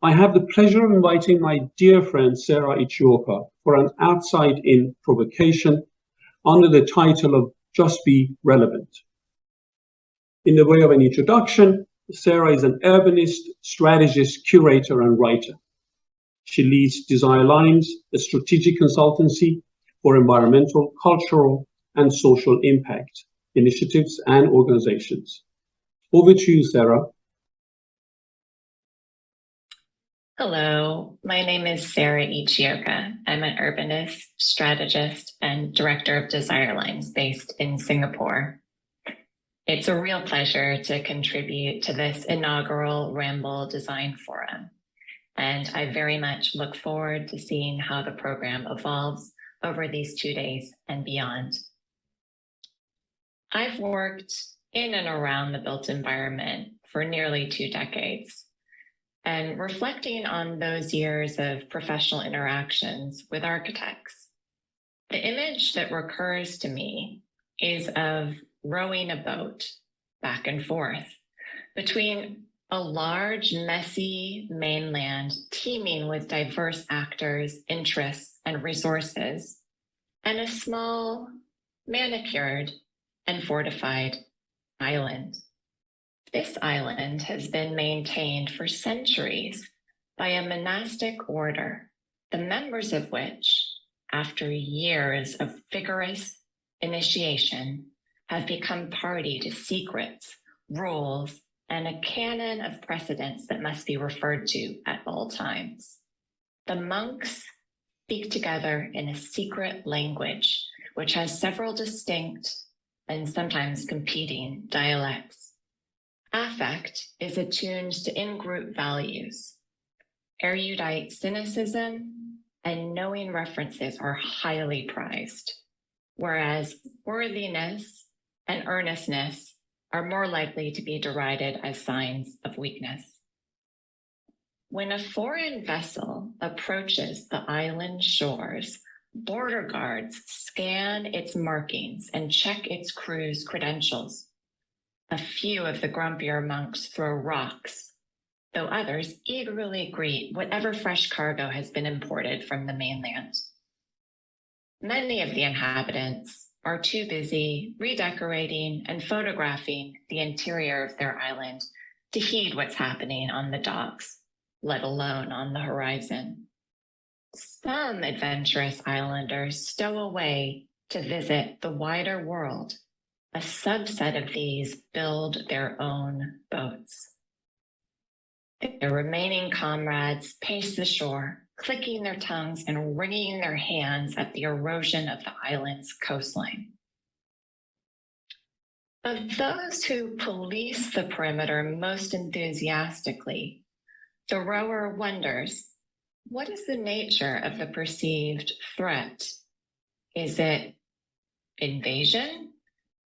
I have the pleasure of inviting my dear friend Sarah Ichioka for an outside-in provocation under the title of Just Be Relevant. In the way of an introduction, Sarah is an urbanist, strategist, curator, and writer. She leads Design Alliance, a strategic consultancy for environmental, cultural, and social impact initiatives and organizations. Over to you, Sarah. Hello, my name is Sarah Ichioka. I'm an urbanist, strategist, and director of Design Alliance based in Singapore. It's a real pleasure to contribute to this inaugural Ramboll Design Forum, and I very much look forward to seeing how the program evolves over these 2 days and beyond. I've worked in and around the built environment for nearly 2 decades. And reflecting on those years of professional interactions with architects, the image that recurs to me is of rowing a boat back and forth between a large, messy mainland teeming with diverse actors, interests, and resources, and a small, manicured, and fortified island. This island has been maintained for centuries by a monastic order, the members of which, after years of vigorous initiation, have become party to secrets, rules, and a canon of precedents that must be referred to at all times. The monks speak together in a secret language, which has several distinct and sometimes competing dialects. Affect is attuned to in-group values. Erudite cynicism and knowing references are highly prized, whereas worthiness and earnestness are more likely to be derided as signs of weakness. When a foreign vessel approaches the island shores, border guards scan its markings and check its crew's credentials. A few of the grumpier monks throw rocks, though others eagerly greet whatever fresh cargo has been imported from the mainland. Many of the inhabitants are too busy redecorating and photographing the interior of their island to heed what's happening on the docks, let alone on the horizon. Some adventurous islanders stow away to visit the wider world. A subset of these build their own boats. The remaining comrades pace the shore, clicking their tongues and wringing their hands at the erosion of the island's coastline. Of those who police the perimeter most enthusiastically, the rower wonders, what is the nature of the perceived threat? Is it invasion?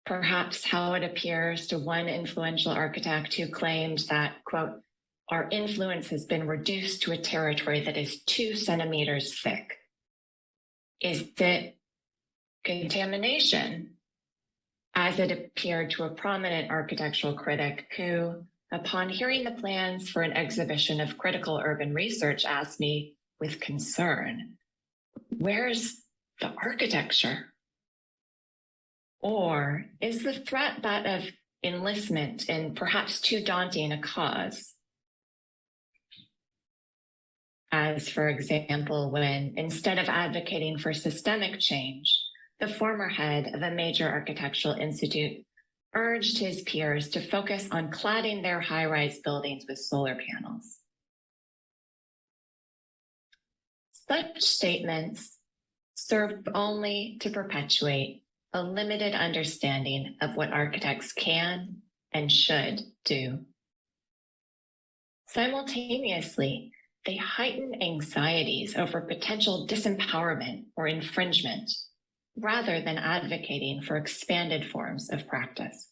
Perhaps how it appears to one influential architect who claimed that, quote, our influence has been reduced to a territory that is 2 centimeters thick. Is it contamination, as it appeared to a prominent architectural critic who, upon hearing the plans for an exhibition of critical urban research, asked me with concern, where's the architecture? Or is the threat that of enlistment in perhaps too daunting a cause? As, for example, when instead of advocating for systemic change, the former head of a major architectural institute urged his peers to focus on cladding their high-rise buildings with solar panels. Such statements serve only to perpetuate a limited understanding of what architects can and should do. Simultaneously, they heighten anxieties over potential disempowerment or infringement, rather than advocating for expanded forms of practice.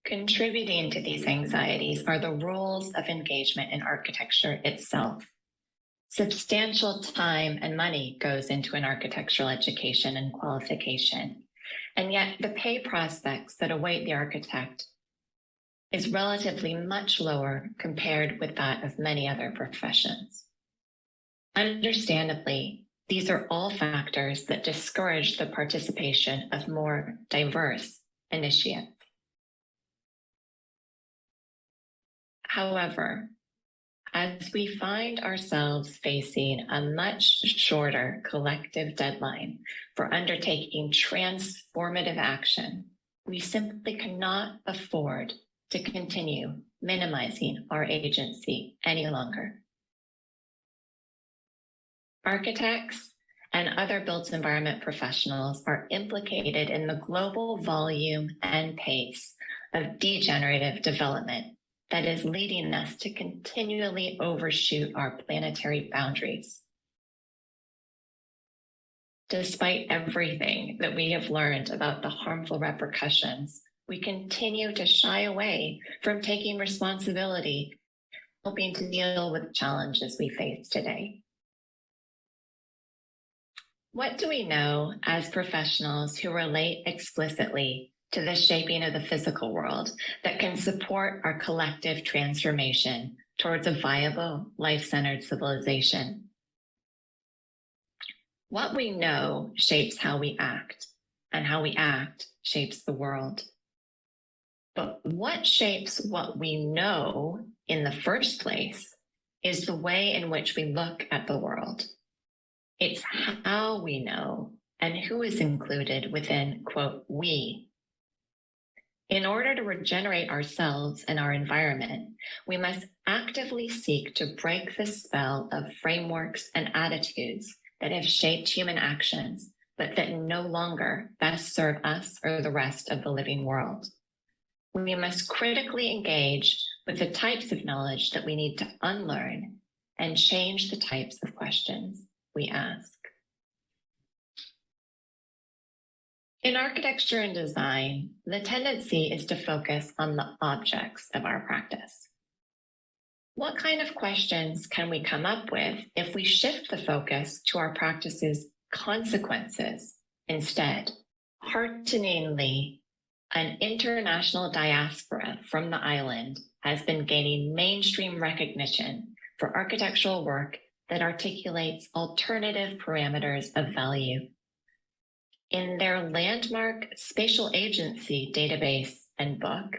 Contributing to these anxieties are the rules of engagement in architecture itself. Substantial time and money goes into an architectural education and qualification, and yet the pay prospects that await the architect is relatively much lower compared with that of many other professions. Understandably, these are all factors that discourage the participation of more diverse initiates. However, as we find ourselves facing a much shorter collective deadline for undertaking transformative action, we simply cannot afford to continue minimizing our agency any longer. Architects and other built environment professionals are implicated in the global volume and pace of degenerative development that is leading us to continually overshoot our planetary boundaries. Despite everything that we have learned about the harmful repercussions, we continue to shy away from taking responsibility, helping to deal with the challenges we face today. What do we know as professionals who relate explicitly to the shaping of the physical world that can support our collective transformation towards a viable, life-centered civilization? What we know shapes how we act, and how we act shapes the world. But what shapes what we know in the first place is the way in which we look at the world. It's how we know and who is included within, quote, we. In order to regenerate ourselves and our environment, we must actively seek to break the spell of frameworks and attitudes that have shaped human actions, but that no longer best serve us or the rest of the living world. We must critically engage with the types of knowledge that we need to unlearn and change the types of questions we ask. In architecture and design, the tendency is to focus on the objects of our practice. What kind of questions can we come up with if we shift the focus to our practice's consequences instead? Hearteningly, an international diaspora from the island has been gaining mainstream recognition for architectural work that articulates alternative parameters of value. In their landmark spatial agency database and book,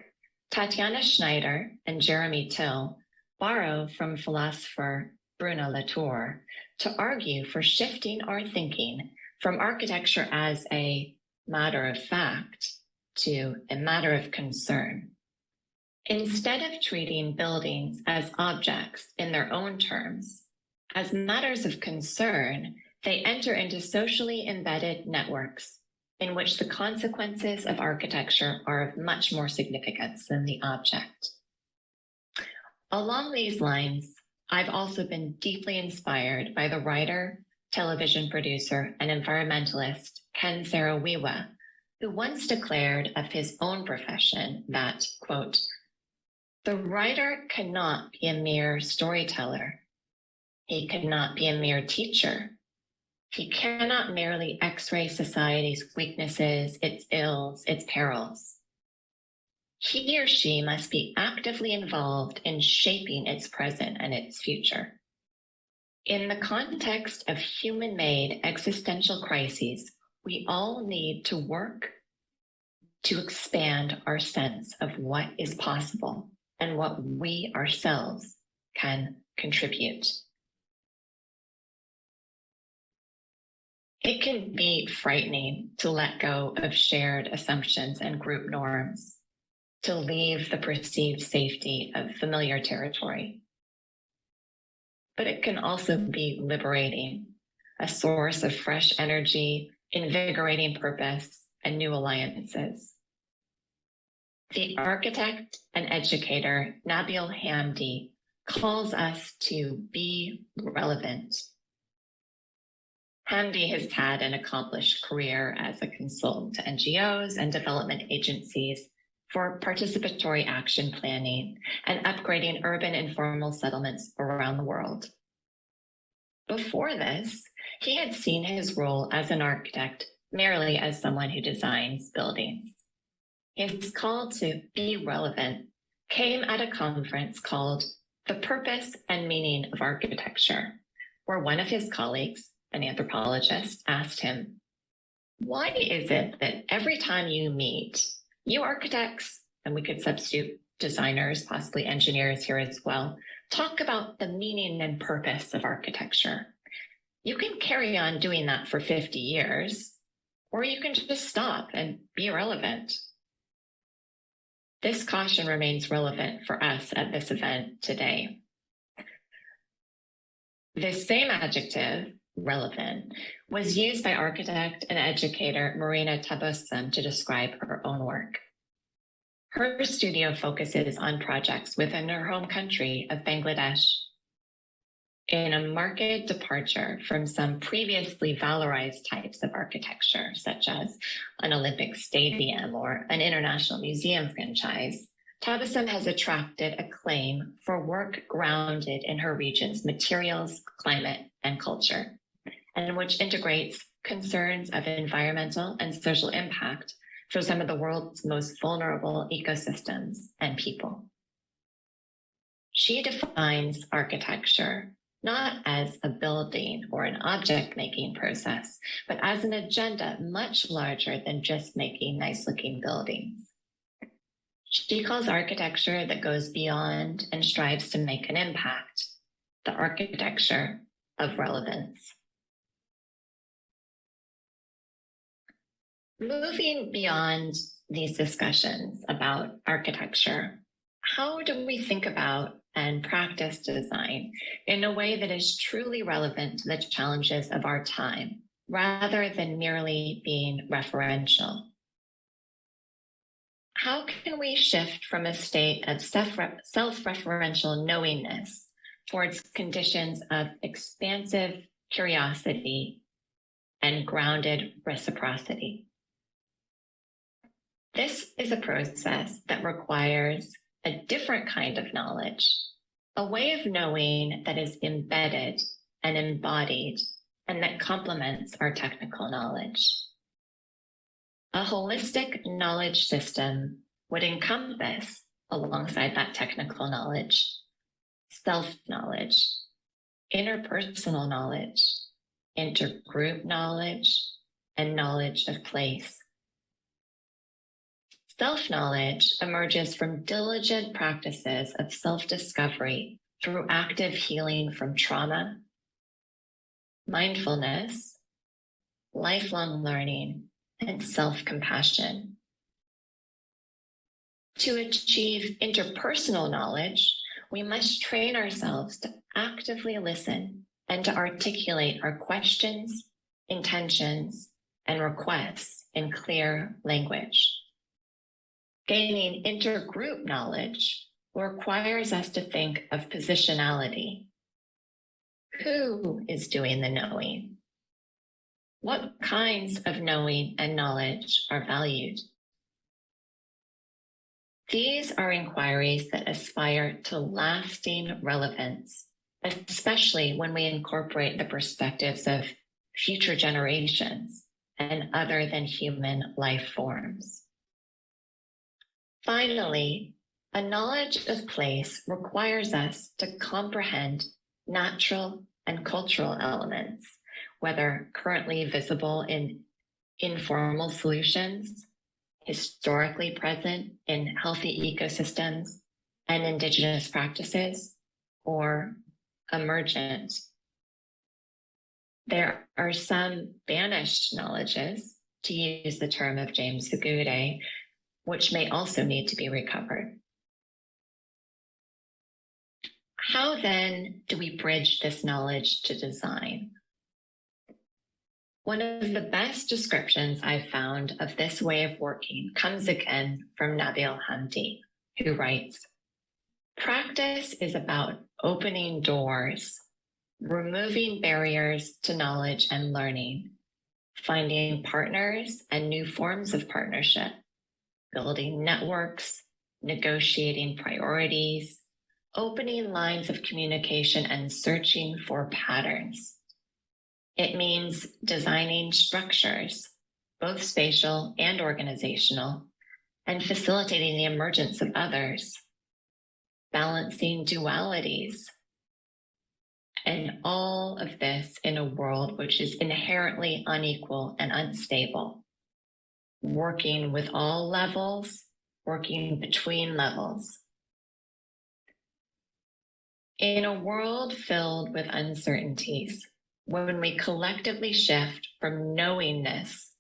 Tatiana Schneider and Jeremy Till borrow from philosopher Bruno Latour to argue for shifting our thinking from architecture as a matter of fact to a matter of concern. Instead of treating buildings as objects in their own terms, as matters of concern, they enter into socially embedded networks in which the consequences of architecture are of much more significance than the object. Along these lines, I've also been deeply inspired by the writer, television producer, and environmentalist Ken Saro-Wiwa, who once declared of his own profession that, quote, "The writer cannot be a mere storyteller. He cannot be a mere teacher. He cannot merely x-ray society's weaknesses, its ills, its perils. He or she must be actively involved in shaping its present and its future. In the context of human-made existential crises, we all need to work to expand our sense of what is possible and what we ourselves can contribute." It can be frightening to let go of shared assumptions and group norms, to leave the perceived safety of familiar territory. But it can also be liberating, a source of fresh energy, invigorating purpose, and new alliances. The architect and educator Nabil Handy calls us to be relevant. Handy has had an accomplished career as a consultant to NGOs and development agencies for participatory action planning and upgrading urban informal settlements around the world. Before this, he had seen his role as an architect merely as someone who designs buildings. His call to be relevant came at a conference called The Purpose and Meaning of Architecture, where one of his colleagues, an anthropologist, asked him, "Why is it that every time you meet, you architects," and we could substitute designers, possibly engineers here as well, talk about the meaning and purpose of architecture? You can carry on doing that for 50 years, or you can just stop and be irrelevant. This caution remains relevant for us at this event today. This same adjective, relevant, was used by architect and educator Marina Tabassum to describe her own work. Her studio focuses on projects within her home country of Bangladesh. In a marked departure from some previously valorized types of architecture, such as an Olympic stadium or an international museum franchise, Tabassum has attracted acclaim for work grounded in her region's materials, climate, and culture, and which integrates concerns of environmental and social impact for some of the world's most vulnerable ecosystems and people. She defines architecture not as a building or an object-making process, but as an agenda much larger than just making nice-looking buildings. She calls architecture that goes beyond and strives to make an impact the architecture of relevance. Moving beyond these discussions about architecture, how do we think about and practice design in a way that is truly relevant to the challenges of our time, rather than merely being referential? How can we shift from a state of self-referential knowingness towards conditions of expansive curiosity and grounded reciprocity? This is a process that requires a different kind of knowledge, a way of knowing that is embedded and embodied and that complements our technical knowledge. A holistic knowledge system would encompass, alongside that technical knowledge, self-knowledge, interpersonal knowledge, intergroup knowledge, and knowledge of place. Self-knowledge emerges from diligent practices of self-discovery through active healing from trauma, mindfulness, lifelong learning, and self-compassion. To achieve interpersonal knowledge, we must train ourselves to actively listen and to articulate our questions, intentions, and requests in clear language. Gaining intergroup knowledge requires us to think of positionality. Who is doing the knowing? What kinds of knowing and knowledge are valued? These are inquiries that aspire to lasting relevance, especially when we incorporate the perspectives of future generations and other than human life forms. Finally, a knowledge of place requires us to comprehend natural and cultural elements, whether currently visible in informal solutions, historically present in healthy ecosystems and indigenous practices, or emergent. There are some banished knowledges, to use the term of James Segude, which may also need to be recovered. How then do we bridge this knowledge to design? One of the best descriptions I've found of this way of working comes again from Nabil Handy, who writes, "Practice is about opening doors, removing barriers to knowledge and learning, finding partners and new forms of partnership, building networks, negotiating priorities, opening lines of communication, and searching for patterns. It means designing structures, both spatial and organizational, and facilitating the emergence of others, balancing dualities. And all of this in a world which is inherently unequal and unstable, working with all levels, working between levels. In a world filled with uncertainties, when we collectively shift from knowingness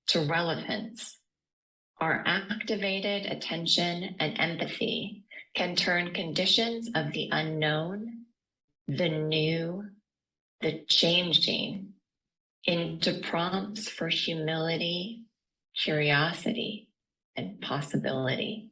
to relevance, our activated attention and empathy can turn conditions of the unknown, the new, the changing, into prompts for humility, curiosity, and possibility.